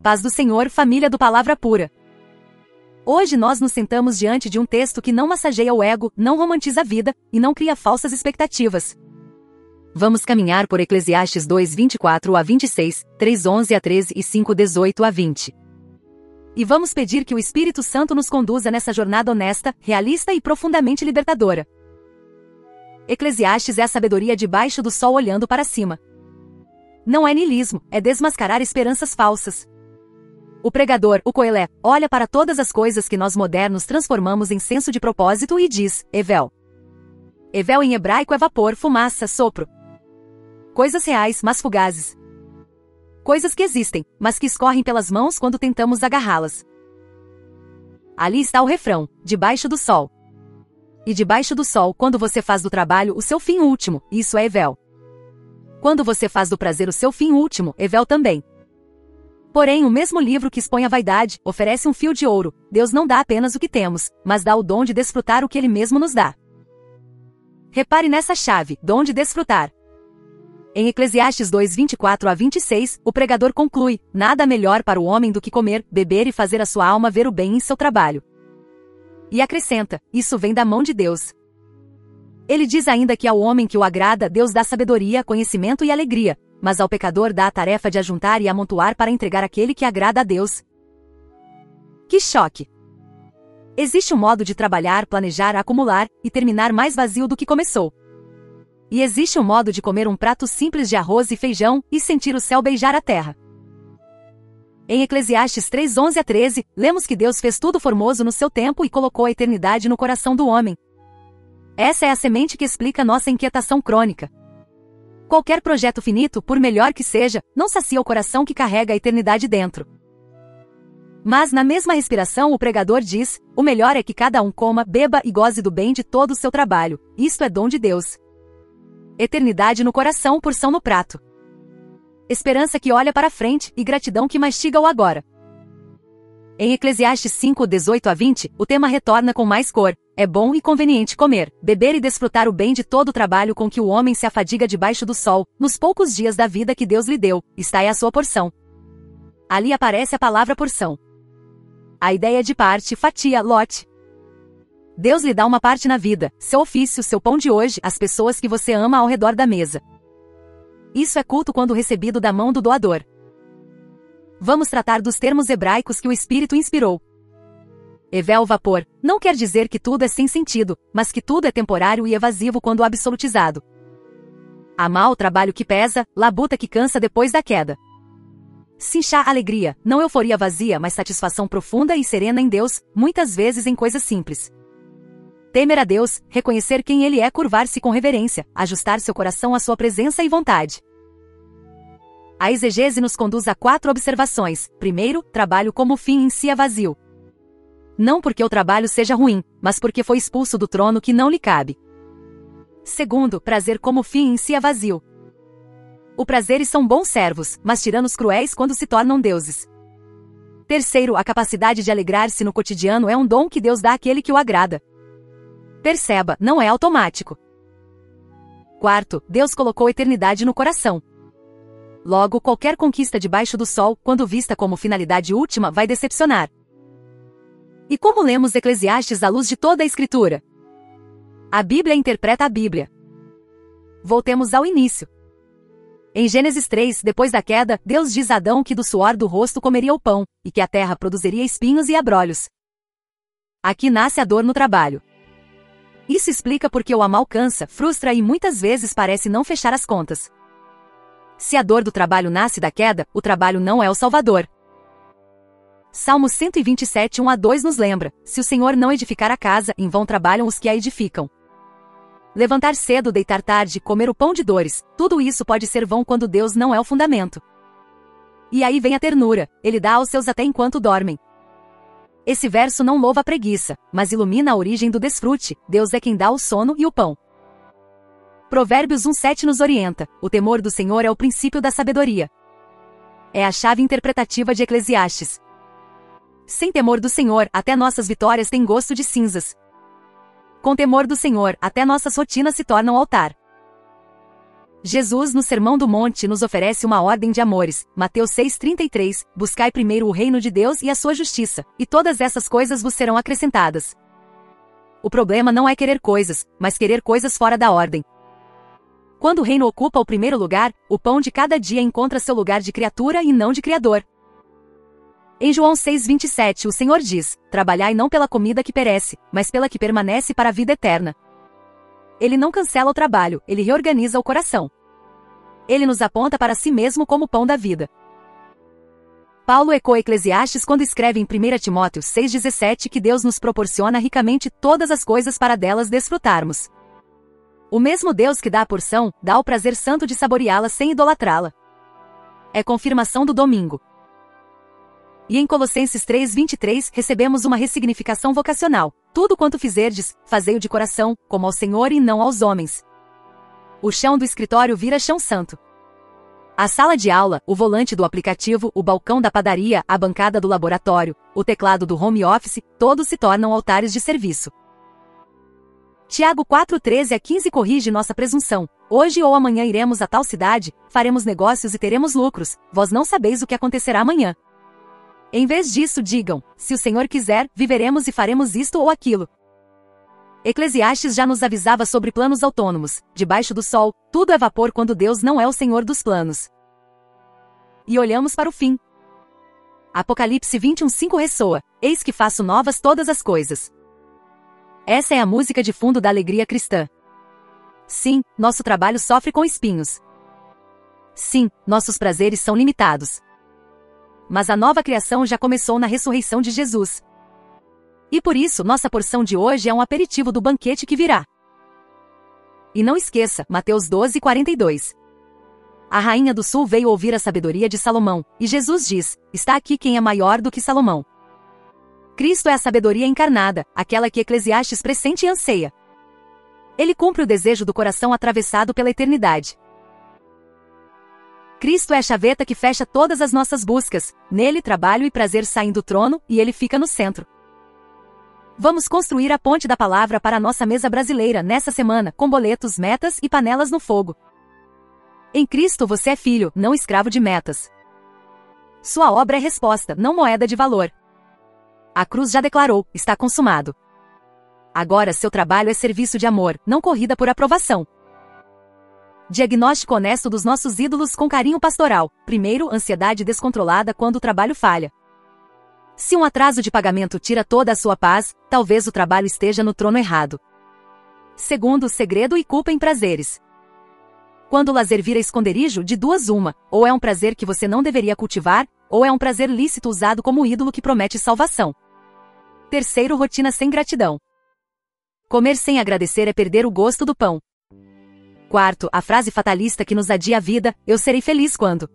Paz do Senhor, família do Palavra Pura. Hoje nós nos sentamos diante de um texto que não massageia o ego, não romantiza a vida e não cria falsas expectativas. Vamos caminhar por Eclesiastes 2, 24 a 26, 3, 11 a 13 e 5, 18 a 20. E vamos pedir que o Espírito Santo nos conduza nessa jornada honesta, realista e profundamente libertadora. Eclesiastes é a sabedoria debaixo do sol olhando para cima. Não é niilismo, é desmascarar esperanças falsas. O pregador, o Coelé, olha para todas as coisas que nós modernos transformamos em senso de propósito e diz, Evel. Evel em hebraico é vapor, fumaça, sopro. Coisas reais, mas fugazes. Coisas que existem, mas que escorrem pelas mãos quando tentamos agarrá-las. Ali está o refrão, debaixo do sol. E debaixo do sol, quando você faz do trabalho o seu fim último, isso é Evel. Quando você faz do prazer o seu fim último, Evel também. Porém, o mesmo livro que expõe a vaidade, oferece um fio de ouro. Deus não dá apenas o que temos, mas dá o dom de desfrutar o que Ele mesmo nos dá. Repare nessa chave, dom de desfrutar. Em Eclesiastes 2, 24 a 26, o pregador conclui, nada melhor para o homem do que comer, beber e fazer a sua alma ver o bem em seu trabalho. E acrescenta, isso vem da mão de Deus. Ele diz ainda que ao homem que o agrada, Deus dá sabedoria, conhecimento e alegria, mas ao pecador dá a tarefa de ajuntar e amontoar para entregar aquele que agrada a Deus. Que choque! Existe um modo de trabalhar, planejar, acumular e terminar mais vazio do que começou. E existe um modo de comer um prato simples de arroz e feijão e sentir o céu beijar a terra. Em Eclesiastes 3, 11 a 13, lemos que Deus fez tudo formoso no seu tempo e colocou a eternidade no coração do homem. Essa é a semente que explica nossa inquietação crônica. Qualquer projeto finito, por melhor que seja, não sacia o coração que carrega a eternidade dentro. Mas na mesma respiração o pregador diz, o melhor é que cada um coma, beba e goze do bem de todo o seu trabalho, isto é dom de Deus. Eternidade no coração, porção no prato. Esperança que olha para frente e gratidão que mastiga o agora. Em Eclesiastes 5, 18 a 20, o tema retorna com mais cor. É bom e conveniente comer, beber e desfrutar o bem de todo o trabalho com que o homem se afadiga debaixo do sol, nos poucos dias da vida que Deus lhe deu, está aí a sua porção. Ali aparece a palavra porção. A ideia de parte, fatia, lote. Deus lhe dá uma parte na vida, seu ofício, seu pão de hoje, as pessoas que você ama ao redor da mesa. Isso é culto quando recebido da mão do doador. Vamos tratar dos termos hebraicos que o Espírito inspirou. Evel vapor, não quer dizer que tudo é sem sentido, mas que tudo é temporário e evasivo quando absolutizado. Amar o trabalho que pesa, labuta que cansa depois da queda. Sinchá alegria, não euforia vazia, mas satisfação profunda e serena em Deus, muitas vezes em coisas simples. Temer a Deus, reconhecer quem Ele é, curvar-se com reverência, ajustar seu coração à sua presença e vontade. A exegese nos conduz a 4 observações. Primeiro, trabalho como fim em si é vazio. Não porque o trabalho seja ruim, mas porque foi expulso do trono que não lhe cabe. Segundo, prazer como fim em si é vazio. O prazeres são bons servos, mas tiranos cruéis quando se tornam deuses. Terceiro, a capacidade de alegrar-se no cotidiano é um dom que Deus dá àquele que o agrada. Perceba, não é automático. Quarto, Deus colocou eternidade no coração. Logo, qualquer conquista debaixo do sol, quando vista como finalidade última, vai decepcionar. E como lemos Eclesiastes à luz de toda a Escritura? A Bíblia interpreta a Bíblia. Voltemos ao início. Em Gênesis 3, depois da queda, Deus diz a Adão que do suor do rosto comeria o pão, e que a terra produziria espinhos e abrolhos. Aqui nasce a dor no trabalho. Isso explica porque o amal cansa, frustra e muitas vezes parece não fechar as contas. Se a dor do trabalho nasce da queda, o trabalho não é o Salvador. Salmo 127, 1 a 2 nos lembra, se o Senhor não edificar a casa, em vão trabalham os que a edificam. Levantar cedo, deitar tarde, comer o pão de dores, tudo isso pode ser vão quando Deus não é o fundamento. E aí vem a ternura, Ele dá aos seus até enquanto dormem. Esse verso não louva a preguiça, mas ilumina a origem do desfrute, Deus é quem dá o sono e o pão. Provérbios 1:7 nos orienta, o temor do Senhor é o princípio da sabedoria. É a chave interpretativa de Eclesiastes. Sem temor do Senhor, até nossas vitórias têm gosto de cinzas. Com temor do Senhor, até nossas rotinas se tornam altar. Jesus, no Sermão do Monte, nos oferece uma ordem de amores. Mateus 6,33, buscai primeiro o reino de Deus e a sua justiça, e todas essas coisas vos serão acrescentadas. O problema não é querer coisas, mas querer coisas fora da ordem. Quando o reino ocupa o primeiro lugar, o pão de cada dia encontra seu lugar de criatura e não de criador. Em João 6,27, o Senhor diz: trabalhai não pela comida que perece, mas pela que permanece para a vida eterna. Ele não cancela o trabalho, ele reorganiza o coração. Ele nos aponta para si mesmo como o pão da vida. Paulo ecoa Eclesiastes quando escreve em 1 Timóteo 6,17 que Deus nos proporciona ricamente todas as coisas para delas desfrutarmos. O mesmo Deus que dá a porção, dá o prazer santo de saboreá-la sem idolatrá-la. É confirmação do domingo. E em Colossenses 3,23 recebemos uma ressignificação vocacional. Tudo quanto fizerdes, fazei-o de coração, como ao Senhor e não aos homens. O chão do escritório vira chão santo. A sala de aula, o volante do aplicativo, o balcão da padaria, a bancada do laboratório, o teclado do home office, todos se tornam altares de serviço. Tiago 4,13-15 corrige nossa presunção. Hoje ou amanhã iremos a tal cidade, faremos negócios e teremos lucros, vós não sabeis o que acontecerá amanhã. Em vez disso, digam: se o Senhor quiser, viveremos e faremos isto ou aquilo. Eclesiastes já nos avisava sobre planos autônomos. Debaixo do sol, tudo é vapor quando Deus não é o Senhor dos planos. E olhamos para o fim. Apocalipse 21:5 ressoa: eis que faço novas todas as coisas. Essa é a música de fundo da alegria cristã. Sim, nosso trabalho sofre com espinhos. Sim, nossos prazeres são limitados. Mas a nova criação já começou na ressurreição de Jesus. E por isso, nossa porção de hoje é um aperitivo do banquete que virá. E não esqueça, Mateus 12:42. A rainha do sul veio ouvir a sabedoria de Salomão, e Jesus diz: está aqui quem é maior do que Salomão. Cristo é a sabedoria encarnada, aquela que Eclesiastes pressente e anseia. Ele cumpre o desejo do coração atravessado pela eternidade. Cristo é a chaveta que fecha todas as nossas buscas. Nele trabalho e prazer saem do trono, e ele fica no centro. Vamos construir a ponte da palavra para a nossa mesa brasileira nessa semana, com boletos, metas e panelas no fogo. Em Cristo você é filho, não escravo de metas. Sua obra é resposta, não moeda de valor. A cruz já declarou: está consumado. Agora seu trabalho é serviço de amor, não corrida por aprovação. Diagnóstico honesto dos nossos ídolos com carinho pastoral. Primeiro, ansiedade descontrolada quando o trabalho falha. Se um atraso de pagamento tira toda a sua paz, talvez o trabalho esteja no trono errado. Segundo, segredo e culpa em prazeres. Quando o lazer vira esconderijo, de duas uma: ou é um prazer que você não deveria cultivar, ou é um prazer lícito usado como ídolo que promete salvação. Terceiro, rotina sem gratidão. Comer sem agradecer é perder o gosto do pão. Quarto, a frase fatalista que nos adia a vida: eu serei feliz quando.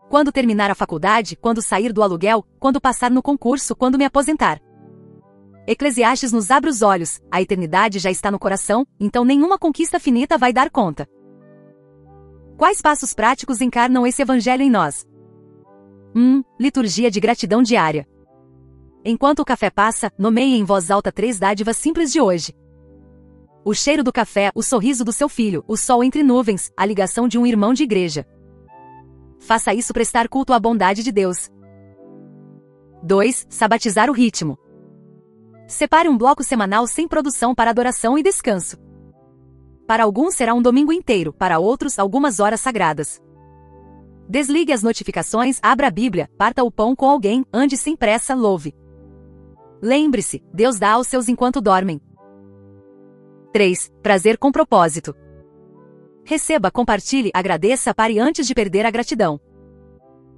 Quando terminar a faculdade, quando sair do aluguel, quando passar no concurso, quando me aposentar. Eclesiastes nos abre os olhos: a eternidade já está no coração, então nenhuma conquista finita vai dar conta. Quais passos práticos encarnam esse evangelho em nós? Liturgia de gratidão diária. Enquanto o café passa, nomeie em voz alta 3 dádivas simples de hoje. O cheiro do café, o sorriso do seu filho, o sol entre nuvens, a ligação de um irmão de igreja. Faça isso prestar culto à bondade de Deus. 2. Sabatizar o ritmo. Separe um bloco semanal sem produção para adoração e descanso. Para alguns será um domingo inteiro, para outros algumas horas sagradas. Desligue as notificações, abra a Bíblia, parta o pão com alguém, ande sem pressa, louve. Lembre-se, Deus dá aos seus enquanto dormem. 3. Prazer com propósito. Receba, compartilhe, agradeça, pare antes de perder a gratidão.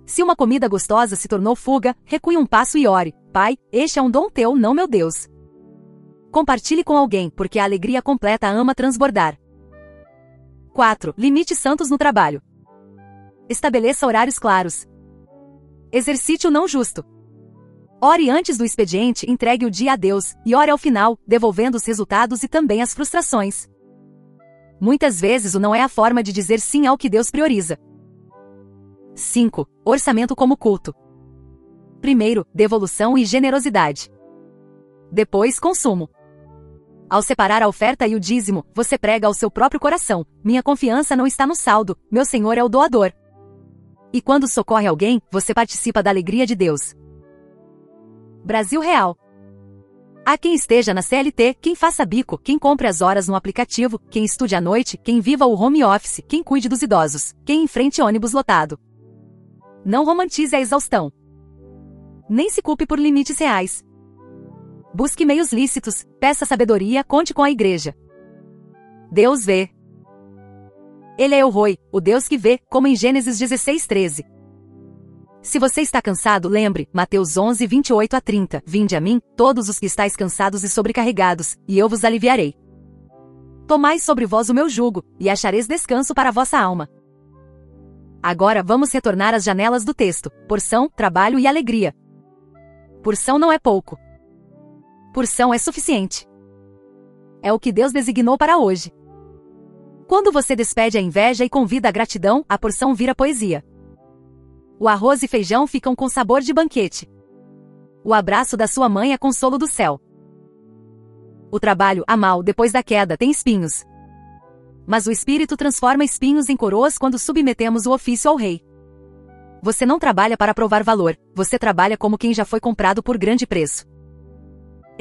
Se uma comida gostosa se tornou fuga, recue um passo e ore: Pai, este é um dom teu, não meu Deus. Compartilhe com alguém, porque a alegria completa ama transbordar. 4. Limite santos no trabalho. Estabeleça horários claros. Exercite o não justo. Ore antes do expediente, entregue o dia a Deus, e ore ao final, devolvendo os resultados e também as frustrações. Muitas vezes o não é a forma de dizer sim ao que Deus prioriza. 5. Orçamento como culto. Primeiro, devolução e generosidade. Depois, consumo. Ao separar a oferta e o dízimo, você prega ao seu próprio coração: minha confiança não está no saldo, meu Senhor é o doador. E quando socorre alguém, você participa da alegria de Deus. Brasil Real. Há quem esteja na CLT, quem faça bico, quem compre as horas no aplicativo, quem estude à noite, quem viva o home office, quem cuide dos idosos, quem enfrente ônibus lotado. Não romantize a exaustão. Nem se culpe por limites reais. Busque meios lícitos, peça sabedoria, conte com a igreja. Deus vê. Ele é El Roi, o Deus que vê, como em Gênesis 16:13. Se você está cansado, lembre, Mateus 11, 28 a 30, vinde a mim, todos os que estáis cansados e sobrecarregados, e eu vos aliviarei. Tomai sobre vós o meu jugo, e achareis descanso para a vossa alma. Agora vamos retornar às janelas do texto: porção, trabalho e alegria. Porção não é pouco. Porção é suficiente. É o que Deus designou para hoje. Quando você despede a inveja e convida a gratidão, a porção vira poesia. O arroz e feijão ficam com sabor de banquete. O abraço da sua mãe é consolo do céu. O trabalho, a mal depois da queda, tem espinhos. Mas o Espírito transforma espinhos em coroas quando submetemos o ofício ao Rei. Você não trabalha para provar valor, você trabalha como quem já foi comprado por grande preço.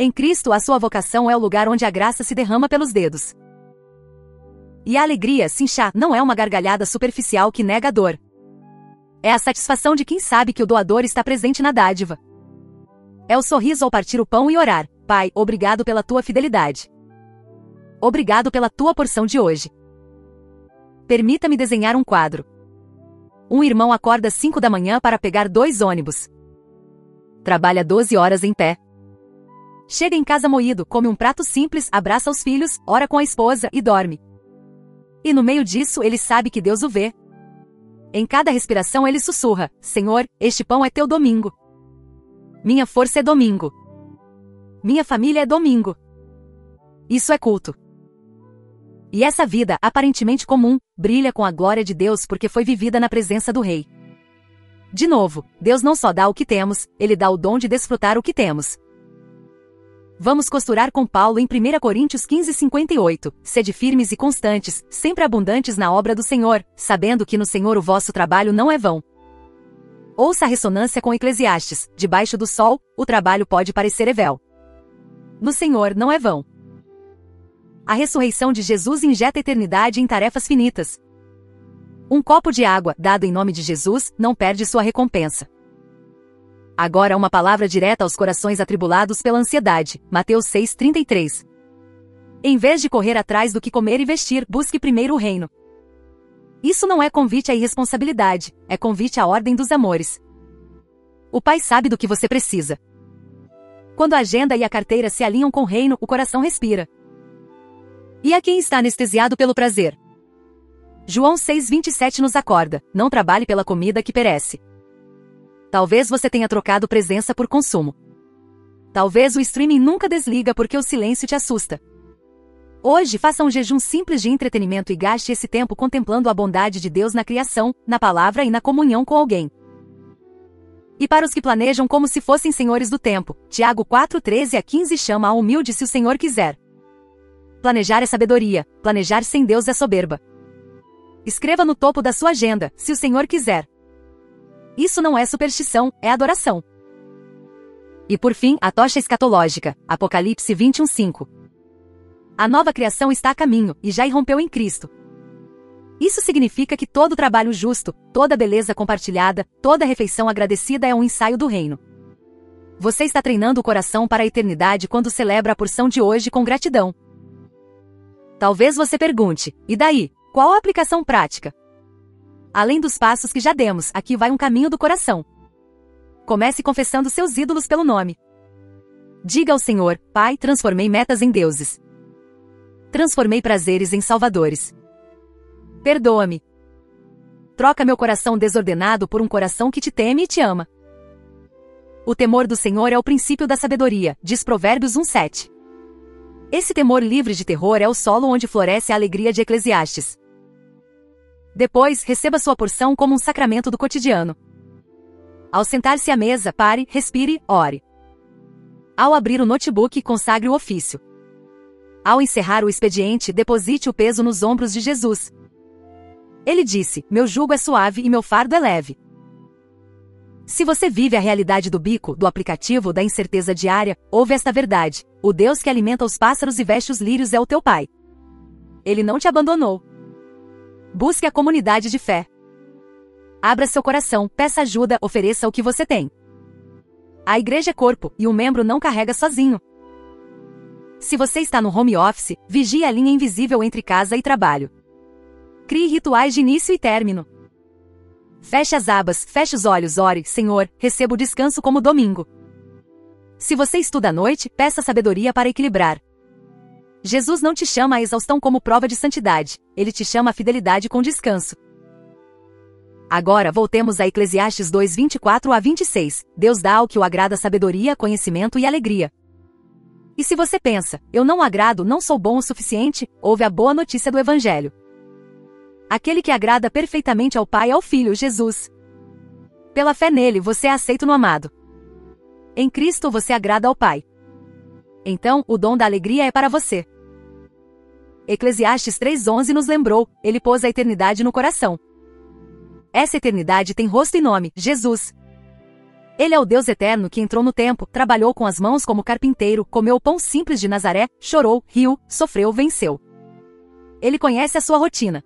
Em Cristo, a sua vocação é o lugar onde a graça se derrama pelos dedos. E a alegria, sinchá, não é uma gargalhada superficial que nega a dor. É a satisfação de quem sabe que o doador está presente na dádiva. É o sorriso ao partir o pão e orar: Pai, obrigado pela tua fidelidade. Obrigado pela tua porção de hoje. Permita-me desenhar um quadro. Um irmão acorda às 5 da manhã para pegar 2 ônibus. Trabalha 12 horas em pé. Chega em casa moído, come um prato simples, abraça os filhos, ora com a esposa e dorme. E no meio disso ele sabe que Deus o vê. Em cada respiração ele sussurra: Senhor, este pão é teu domingo. Minha força é domingo. Minha família é domingo. Isso é culto. E essa vida, aparentemente comum, brilha com a glória de Deus porque foi vivida na presença do Rei. De novo, Deus não só dá o que temos, Ele dá o dom de desfrutar o que temos. Vamos costurar com Paulo em 1 Coríntios 15:58. Sede firmes e constantes, sempre abundantes na obra do Senhor, sabendo que no Senhor o vosso trabalho não é vão. Ouça a ressonância com Eclesiastes: debaixo do sol, o trabalho pode parecer evel. No Senhor não é vão. A ressurreição de Jesus injeta eternidade em tarefas finitas. Um copo de água, dado em nome de Jesus, não perde sua recompensa. Agora uma palavra direta aos corações atribulados pela ansiedade. Mateus 6:33. Em vez de correr atrás do que comer e vestir, busque primeiro o reino. Isso não é convite à irresponsabilidade, é convite à ordem dos amores. O Pai sabe do que você precisa. Quando a agenda e a carteira se alinham com o reino, o coração respira. E a quem está anestesiado pelo prazer? João 6:27 nos acorda: não trabalhe pela comida que perece. Talvez você tenha trocado presença por consumo. Talvez o streaming nunca desliga porque o silêncio te assusta. Hoje faça um jejum simples de entretenimento e gaste esse tempo contemplando a bondade de Deus na criação, na palavra e na comunhão com alguém. E para os que planejam como se fossem senhores do tempo, Tiago 4:13 a 15 chama a humilde se o Senhor quiser. Planejar é sabedoria, planejar sem Deus é soberba. Escreva no topo da sua agenda: se o Senhor quiser. Isso não é superstição, é adoração. E por fim, a tocha escatológica, Apocalipse 21:5. A nova criação está a caminho, e já irrompeu em Cristo. Isso significa que todo trabalho justo, toda beleza compartilhada, toda refeição agradecida é um ensaio do reino. Você está treinando o coração para a eternidade quando celebra a porção de hoje com gratidão. Talvez você pergunte: e daí? Qual a aplicação prática? Além dos passos que já demos, aqui vai um caminho do coração. Comece confessando seus ídolos pelo nome. Diga ao Senhor: Pai, transformei metas em deuses. Transformei prazeres em salvadores. Perdoa-me. Troca meu coração desordenado por um coração que te teme e te ama. O temor do Senhor é o princípio da sabedoria, diz Provérbios 1:7. Esse temor livre de terror é o solo onde floresce a alegria de Eclesiastes. Depois, receba sua porção como um sacramento do cotidiano. Ao sentar-se à mesa, pare, respire, ore. Ao abrir o notebook, consagre o ofício. Ao encerrar o expediente, deposite o peso nos ombros de Jesus. Ele disse: meu jugo é suave e meu fardo é leve. Se você vive a realidade do bico, do aplicativo, da incerteza diária, ouve esta verdade: o Deus que alimenta os pássaros e veste os lírios é o teu Pai. Ele não te abandonou. Busque a comunidade de fé. Abra seu coração, peça ajuda, ofereça o que você tem. A igreja é corpo, e um membro não carrega sozinho. Se você está no home office, vigie a linha invisível entre casa e trabalho. Crie rituais de início e término. Feche as abas, feche os olhos, ore: Senhor, receba o descanso como domingo. Se você estuda à noite, peça sabedoria para equilibrar. Jesus não te chama à exaustão como prova de santidade, ele te chama à fidelidade com descanso. Agora voltemos a Eclesiastes 2, 24 a 26. Deus dá ao que o agrada sabedoria, conhecimento e alegria. E se você pensa: eu não agrado, não sou bom o suficiente, ouve a boa notícia do Evangelho. Aquele que agrada perfeitamente ao Pai é o Filho, Jesus. Pela fé nele, você é aceito no amado. Em Cristo você agrada ao Pai. Então, o dom da alegria é para você. Eclesiastes 3:11 nos lembrou: ele pôs a eternidade no coração. Essa eternidade tem rosto e nome: Jesus. Ele é o Deus eterno que entrou no tempo, trabalhou com as mãos como carpinteiro, comeu o pão simples de Nazaré, chorou, riu, sofreu, venceu. Ele conhece a sua rotina.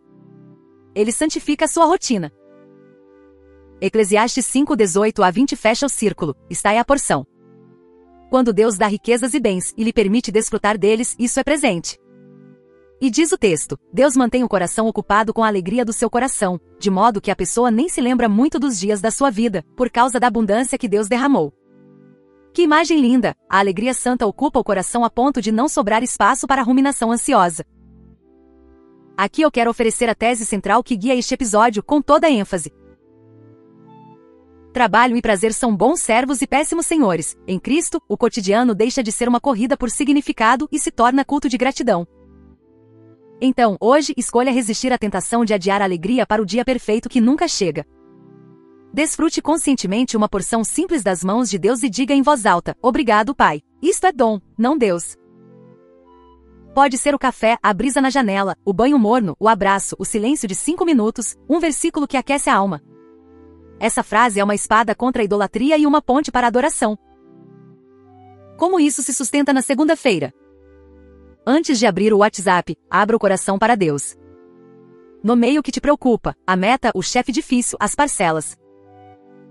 Ele santifica a sua rotina. Eclesiastes 5:18 a 20 fecha o círculo, está aí a porção. Quando Deus dá riquezas e bens, e lhe permite desfrutar deles, isso é presente. E diz o texto: Deus mantém o coração ocupado com a alegria do seu coração, de modo que a pessoa nem se lembra muito dos dias da sua vida, por causa da abundância que Deus derramou. Que imagem linda! A alegria santa ocupa o coração a ponto de não sobrar espaço para a ruminação ansiosa. Aqui eu quero oferecer a tese central que guia este episódio com toda a ênfase. Trabalho e prazer são bons servos e péssimos senhores. Em Cristo, o cotidiano deixa de ser uma corrida por significado e se torna culto de gratidão. Então, hoje, escolha resistir à tentação de adiar a alegria para o dia perfeito que nunca chega. Desfrute conscientemente uma porção simples das mãos de Deus e diga em voz alta: obrigado, Pai. Isto é dom, não Deus. Pode ser o café, a brisa na janela, o banho morno, o abraço, o silêncio de 5 minutos, um versículo que aquece a alma. Essa frase é uma espada contra a idolatria e uma ponte para a adoração. Como isso se sustenta na segunda-feira? Antes de abrir o WhatsApp, abra o coração para Deus. Nomeie o que te preocupa, a meta, o chefe difícil, as parcelas.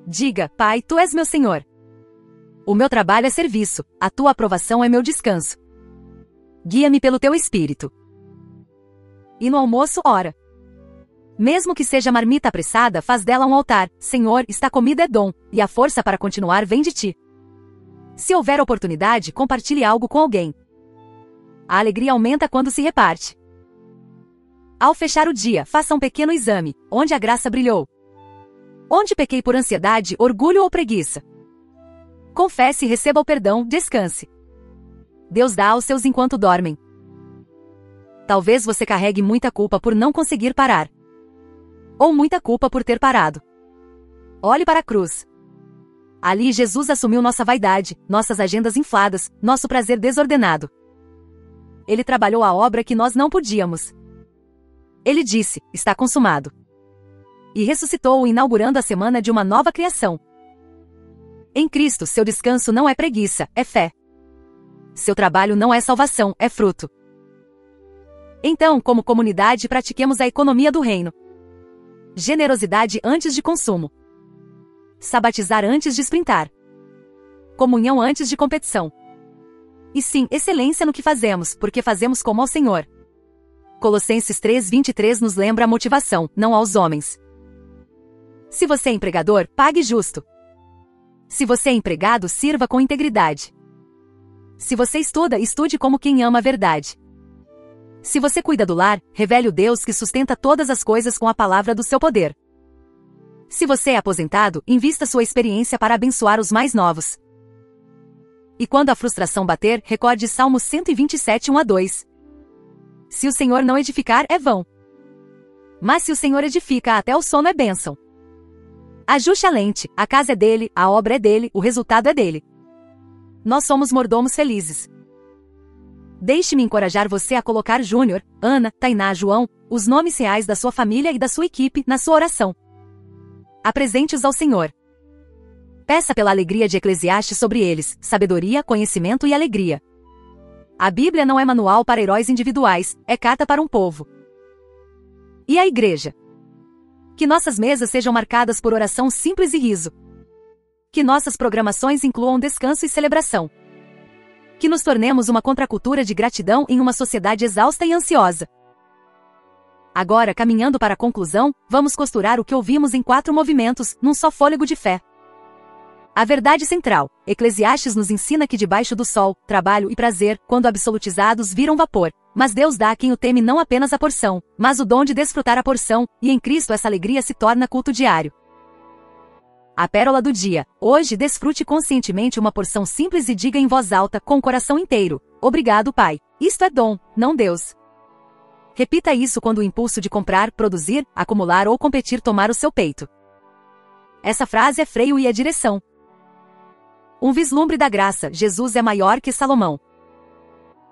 Diga: Pai, tu és meu Senhor. O meu trabalho é serviço, a tua aprovação é meu descanso. Guia-me pelo teu espírito. E no almoço, ora. Mesmo que seja marmita apressada, faz dela um altar: Senhor, esta comida é dom, e a força para continuar vem de ti. Se houver oportunidade, compartilhe algo com alguém. A alegria aumenta quando se reparte. Ao fechar o dia, faça um pequeno exame: onde a graça brilhou? Onde pequei por ansiedade, orgulho ou preguiça? Confesse e receba o perdão, descanse. Deus dá aos seus enquanto dormem. Talvez você carregue muita culpa por não conseguir parar. Ou muita culpa por ter parado. Olhe para a cruz. Ali Jesus assumiu nossa vaidade, nossas agendas infladas, nosso prazer desordenado. Ele trabalhou a obra que nós não podíamos. Ele disse: está consumado. E ressuscitou, inaugurando a semana de uma nova criação. Em Cristo, seu descanso não é preguiça, é fé. Seu trabalho não é salvação, é fruto. Então, como comunidade, pratiquemos a economia do reino. Generosidade antes de consumo. Sabatizar antes de sprintar. Comunhão antes de competição. E sim, excelência no que fazemos, porque fazemos como ao Senhor. Colossenses 3:23 nos lembra a motivação, não aos homens. Se você é empregador, pague justo. Se você é empregado, sirva com integridade. Se você estuda, estude como quem ama a verdade. Se você cuida do lar, revele o Deus que sustenta todas as coisas com a palavra do seu poder. Se você é aposentado, invista sua experiência para abençoar os mais novos. E quando a frustração bater, recorde Salmo 127, 1-2. Se o Senhor não edificar, é vão. Mas se o Senhor edifica, até o sono é bênção. Ajuste a lente, a casa é dele, a obra é dele, o resultado é dele. Nós somos mordomos felizes. Deixe-me encorajar você a colocar Júnior, Ana, Tainá, João, os nomes reais da sua família e da sua equipe, na sua oração. Apresente-os ao Senhor. Peça pela alegria de Eclesiastes sobre eles, sabedoria, conhecimento e alegria. A Bíblia não é manual para heróis individuais, é carta para um povo. E a igreja? Que nossas mesas sejam marcadas por oração simples e riso. Que nossas programações incluam descanso e celebração. Que nos tornemos uma contracultura de gratidão em uma sociedade exausta e ansiosa. Agora, caminhando para a conclusão, vamos costurar o que ouvimos em 4 movimentos, num só fôlego de fé. A verdade central. Eclesiastes nos ensina que debaixo do sol, trabalho e prazer, quando absolutizados, viram vapor. Mas Deus dá a quem o teme não apenas a porção, mas o dom de desfrutar a porção, e em Cristo essa alegria se torna culto diário. A pérola do dia. Hoje desfrute conscientemente uma porção simples e diga em voz alta, com o coração inteiro: obrigado, Pai. Isto é dom, não Deus. Repita isso quando o impulso de comprar, produzir, acumular ou competir tomar o seu peito. Essa frase é freio e é direção. Um vislumbre da graça. Jesus é maior que Salomão.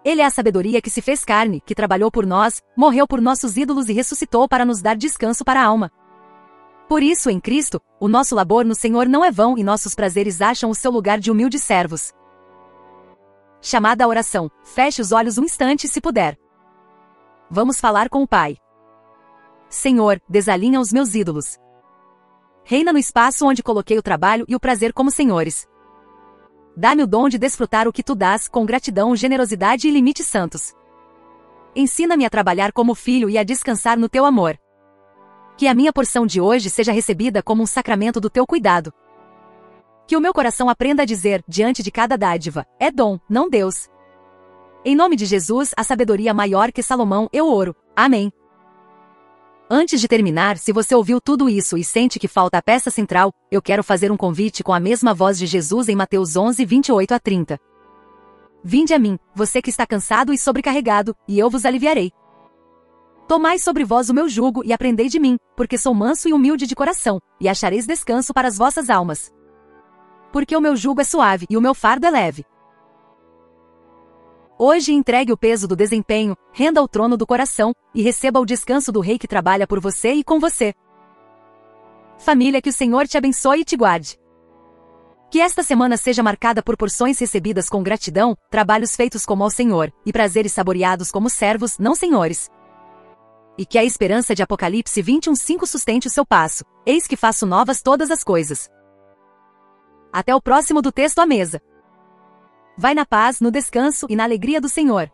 Ele é a sabedoria que se fez carne, que trabalhou por nós, morreu por nossos ídolos e ressuscitou para nos dar descanso para a alma. Por isso, em Cristo, o nosso labor no Senhor não é vão e nossos prazeres acham o seu lugar de humildes servos. Chamada à oração. Feche os olhos um instante se puder. Vamos falar com o Pai. Senhor, desalinha os meus ídolos. Reina no espaço onde coloquei o trabalho e o prazer como senhores. Dá-me o dom de desfrutar o que tu dás com gratidão, generosidade e limites santos. Ensina-me a trabalhar como filho e a descansar no teu amor. Que a minha porção de hoje seja recebida como um sacramento do teu cuidado. Que o meu coração aprenda a dizer, diante de cada dádiva, é dom, não Deus. Em nome de Jesus, a sabedoria maior que Salomão, eu oro. Amém. Antes de terminar, se você ouviu tudo isso e sente que falta a peça central, eu quero fazer um convite com a mesma voz de Jesus em Mateus 11, 28 a 30. Vinde a mim, você que está cansado e sobrecarregado, e eu vos aliviarei. Tomai sobre vós o meu jugo e aprendei de mim, porque sou manso e humilde de coração, e achareis descanso para as vossas almas. Porque o meu jugo é suave e o meu fardo é leve. Hoje entregue o peso do desempenho, renda ao trono do coração, e receba o descanso do Rei que trabalha por você e com você. Família, que o Senhor te abençoe e te guarde. Que esta semana seja marcada por porções recebidas com gratidão, trabalhos feitos como ao Senhor, e prazeres saboreados como servos, não senhores. E que a esperança de Apocalipse 21:5 sustente o seu passo. Eis que faço novas todas as coisas. Até o próximo do texto à mesa. Vai na paz, no descanso e na alegria do Senhor.